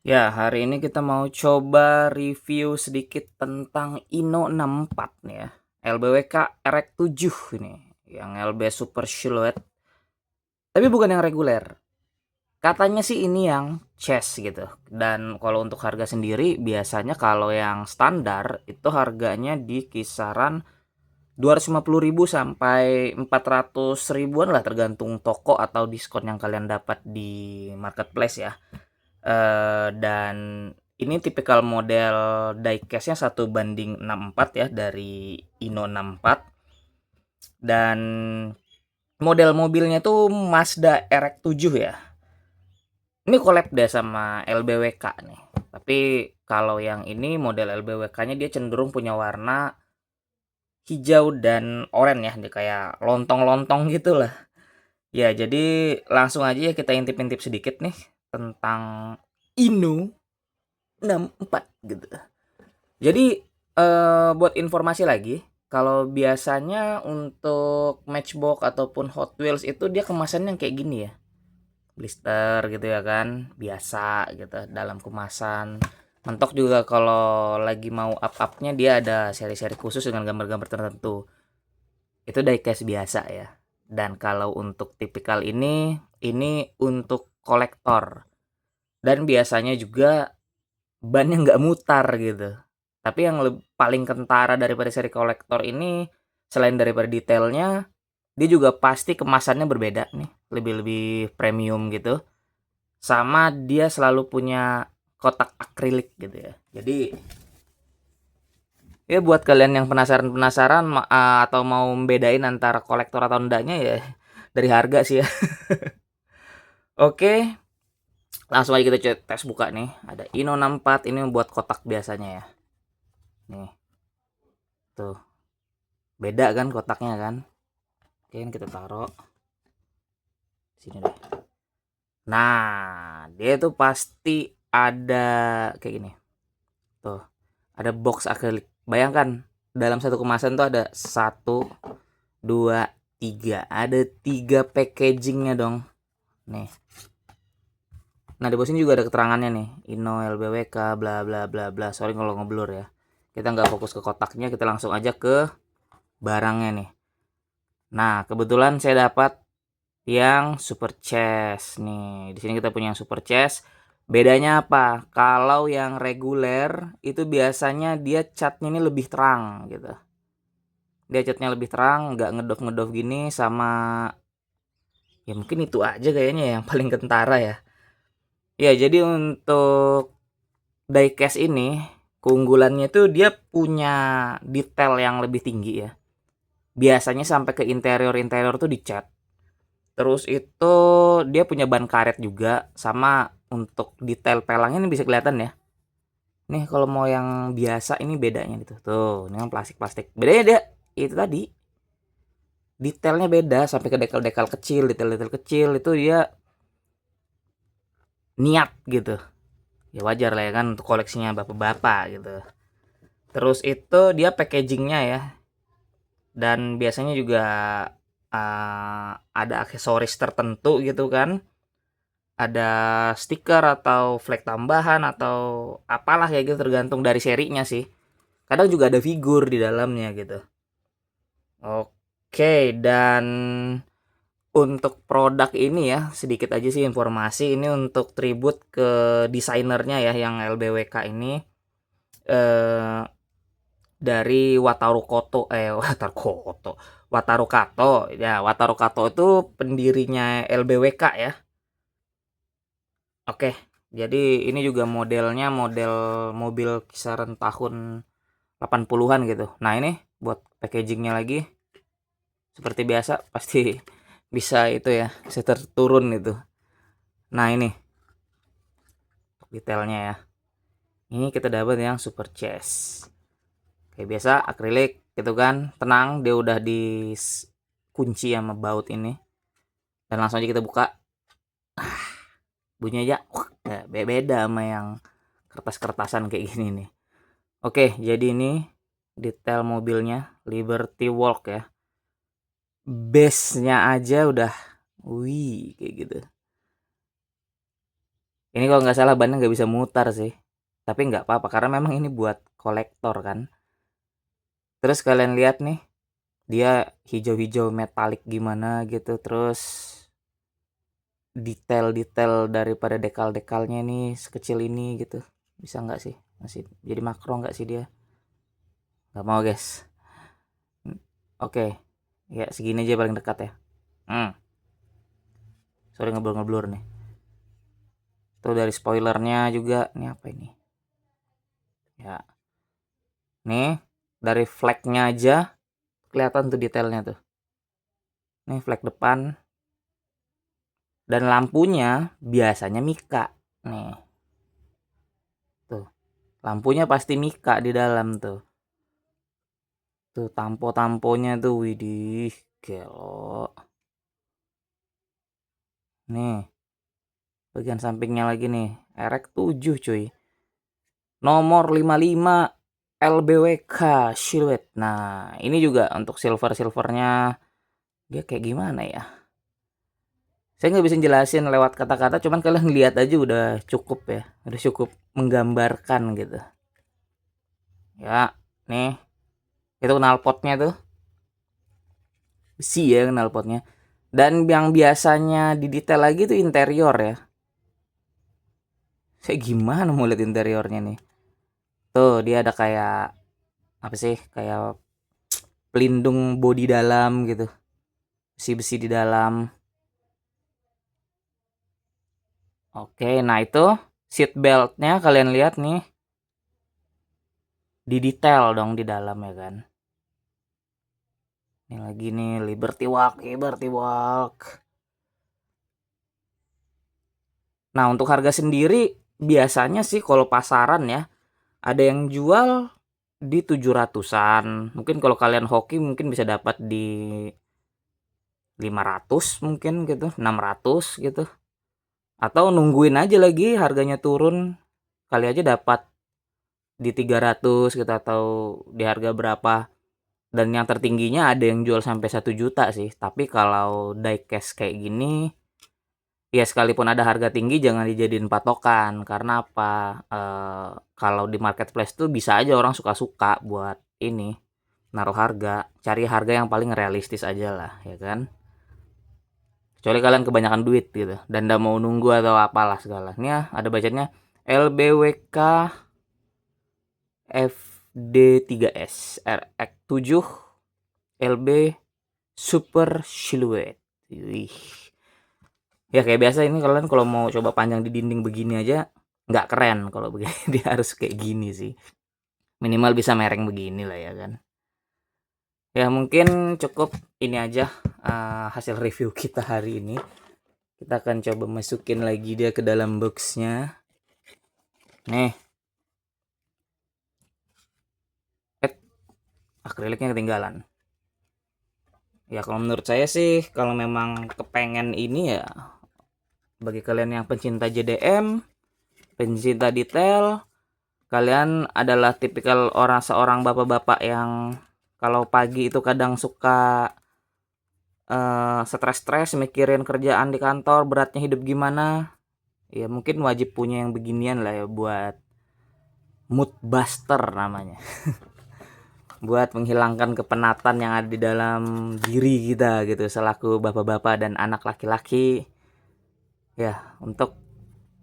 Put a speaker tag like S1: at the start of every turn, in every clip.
S1: Ya, hari ini kita mau coba review sedikit tentang Inno 64 nih ya. LBWK RX-7 ini, yang LB Super Silhouette, tapi bukan yang reguler. Katanya sih ini yang chest gitu. Dan kalau untuk harga sendiri, biasanya kalau yang standar itu harganya di kisaran 250.000 sampai 400 ribuan lah, tergantung toko atau diskon yang kalian dapat di marketplace ya. Dan ini tipikal model diecast-nya 1:64 ya dari Inno 64, dan model mobilnya tuh Mazda RX-7 ya. Ini collab deh sama LBWK nih. Tapi kalau yang ini model LBWK-nya dia cenderung punya warna hijau dan oranye ya, dia kayak lontong-lontong gitu lah. Ya, jadi langsung aja ya kita intip-intip sedikit nih tentang Inno 64 gitu. Jadi, buat informasi lagi, kalau biasanya untuk Matchbox ataupun Hot Wheels itu dia kemasannya yang kayak gini ya, blister gitu ya kan, biasa gitu dalam kemasan. Mentok juga kalau lagi mau up-up-nya dia ada seri-seri khusus dengan gambar-gambar tertentu. Itu diecast biasa ya. Dan kalau untuk tipikal ini untuk kolektor. Dan biasanya juga bannya nggak mutar gitu. Tapi yang paling kentara daripada seri kolektor ini, selain daripada detailnya, dia juga pasti kemasannya berbeda nih, lebih-lebih premium gitu. Sama dia selalu punya kotak akrilik gitu ya. Jadi ya buat kalian yang penasaran-penasaran atau mau membedain antara kolektor atau enggaknya ya dari harga sih ya. Oke, langsung aja kita tes buka nih. Ada Inno 64 ini buat kotak biasanya ya. Nih, tuh. Beda kan kotaknya kan? Oke, ini kita taruh sini deh. Nah, dia tuh pasti ada kayak gini. Tuh, ada box akrilik. Bayangkan dalam satu kemasan tuh ada satu, dua, tiga. Ada tiga packagingnya dong. Nih. Nah, di bawah sini juga ada keterangannya nih. Inno LBWK bla bla bla bla. Sorry kalau ngeblur ya. Kita nggak fokus ke kotaknya, kita langsung aja ke barangnya nih. Nah, kebetulan saya dapat yang super chest nih. Di sini kita punya yang super chest. Bedanya apa? Kalau yang reguler itu biasanya dia catnya ini lebih terang gitu. Dia catnya lebih terang, nggak ngedov-ngedov gini, sama ya mungkin itu aja kayaknya yang paling kentara ya. Ya, jadi untuk diecast ini keunggulannya tuh dia punya detail yang lebih tinggi ya. Biasanya sampai ke interior-interior tuh dicat. Terus itu dia punya ban karet juga, sama untuk detail pelangnya ini bisa kelihatan ya. Nih kalau mau yang biasa ini bedanya gitu. Tuh, ini yang plastik-plastik. Bedanya dia itu tadi, detailnya beda sampai ke dekal-dekal kecil, detail-detail kecil itu dia niat gitu. Ya wajar lah ya kan untuk koleksinya bapak-bapak gitu. Terus itu dia packagingnya ya. Dan biasanya juga ada aksesoris tertentu gitu kan. Ada stiker atau flag tambahan atau apalah ya gitu, tergantung dari serinya sih. Kadang juga ada figur di dalamnya gitu. Oke, dan untuk produk ini ya sedikit aja sih informasi, ini untuk tribute ke desainernya ya yang LBWK ini, eh, dari Wataru Koto Wataru Kato ya. Wataru Kato itu pendirinya LBWK ya. Oke, jadi ini juga modelnya model mobil kisaran tahun 80-an gitu. Nah, ini buat packagingnya lagi seperti biasa pasti bisa itu ya, bisa terturun itu. Nah, ini detailnya ya. Ini kita dapat yang super chest. Kayak biasa akrilik gitu kan. Tenang, dia udah dikunci sama baut ini. Dan langsung aja kita buka. Bunyinya aja ya, beda sama yang kertas-kertasan kayak gini nih. Oke, jadi ini detail mobilnya Liberty Walk ya. Base-nya aja udah wih kayak gitu. Ini kalau nggak salah bannya nggak bisa mutar sih. Tapi nggak apa-apa karena memang ini buat kolektor kan. Terus kalian lihat nih, dia hijau-hijau metalik gimana gitu. Terus detail-detail daripada dekal-dekalnya nih sekecil ini gitu. Bisa nggak sih? Masih jadi makro nggak sih dia? Nggak mau guys. Oke, ya segini aja paling dekat ya. Sorry ngeblur-ngeblur nih. Tuh dari spoilernya juga. Ini apa ini? Ya, nih dari flagnya aja kelihatan tuh detailnya tuh. Nih flag depan. Dan lampunya biasanya Mika. Nih, tuh. Lampunya pasti Mika di dalam tuh. Tuh tampo-tamponya tuh, widih, gelo. Nih, bagian sampingnya lagi nih, RX 7 cuy. Nomor 55 LBWK Silhouette. Nah, ini juga untuk silvernya dia kayak gimana ya? Saya nggak bisa jelasin lewat kata-kata, cuman kalian lihat aja udah cukup ya, udah cukup menggambarkan gitu. Ya, nih, itu knalpotnya tuh, besi ya knalpotnya. Dan yang biasanya di detail lagi tuh interior ya. Saya gimana mau lihat interiornya nih? Tuh dia ada kayak apa sih? Kayak pelindung bodi dalam gitu. Besi-besi di dalam. Oke, nah itu seat beltnya kalian lihat nih. Di detail dong di dalam ya kan. Ini lagi nih Liberty Walk, Liberty Walk. Nah, untuk harga sendiri biasanya sih kalau pasaran ya ada yang jual di 700-an. Mungkin kalau kalian hoki mungkin bisa dapat di 500 mungkin gitu, 600 gitu. Atau nungguin aja lagi harganya turun. Kali aja dapat di 300 gitu atau di harga berapa. Dan yang tertingginya ada yang jual sampai 1 juta sih. Tapi kalau diecast kayak gini, ya sekalipun ada harga tinggi jangan dijadiin patokan. Karena apa? Kalau di marketplace tuh bisa aja orang suka-suka buat ini naruh harga. Cari harga yang paling realistis aja lah, ya kan? Kecuali kalian kebanyakan duit gitu dan udah mau nunggu atau apalah segala. Ini ya, ada bacanya LBWK FD3S RX7 LB Super Silhouette. Wih. Ya kayak biasa ini kalian kalau mau coba panjang di dinding begini aja nggak keren kalau begini. Dia harus kayak gini sih. Minimal bisa mereng begini lah ya kan. Ya mungkin cukup ini aja hasil review kita hari ini. Kita akan coba masukin lagi dia ke dalam boxnya. Nih. Akriliknya ketinggalan. Ya kalau menurut saya sih kalau memang kepengen ini ya bagi kalian yang pencinta JDM, pencinta detail, kalian adalah tipikal seorang bapak-bapak yang kalau pagi itu kadang suka stres-stres mikirin kerjaan di kantor, beratnya hidup gimana. Ya mungkin wajib punya yang beginian lah ya buat mood buster namanya. Buat menghilangkan kepenatan yang ada di dalam diri kita gitu selaku bapak-bapak dan anak laki-laki ya untuk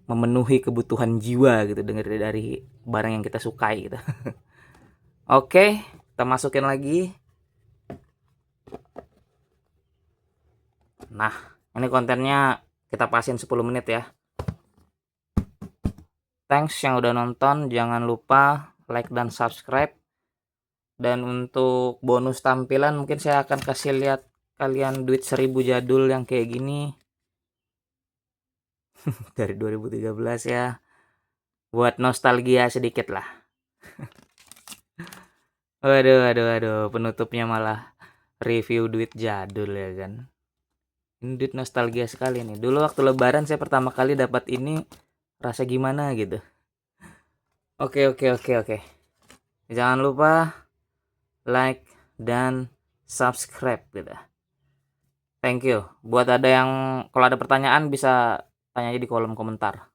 S1: memenuhi kebutuhan jiwa gitu dari barang yang kita sukai gitu. Oke, kita masukin lagi. Nah, ini kontennya kita pasin 10 menit ya. Thanks yang udah nonton, jangan lupa like dan subscribe. Dan untuk bonus tampilan mungkin saya akan kasih lihat kalian duit 1000 jadul yang kayak gini dari 2013 ya. Buat nostalgia sedikit lah. Waduh, penutupnya malah review duit jadul ya kan. Ini duit nostalgia sekali nih. Dulu waktu lebaran saya pertama kali dapat ini rasa gimana gitu. Oke. Jangan lupa like dan subscribe gitu. Thank you. Buat ada yang kalau ada pertanyaan bisa tanya aja di kolom komentar.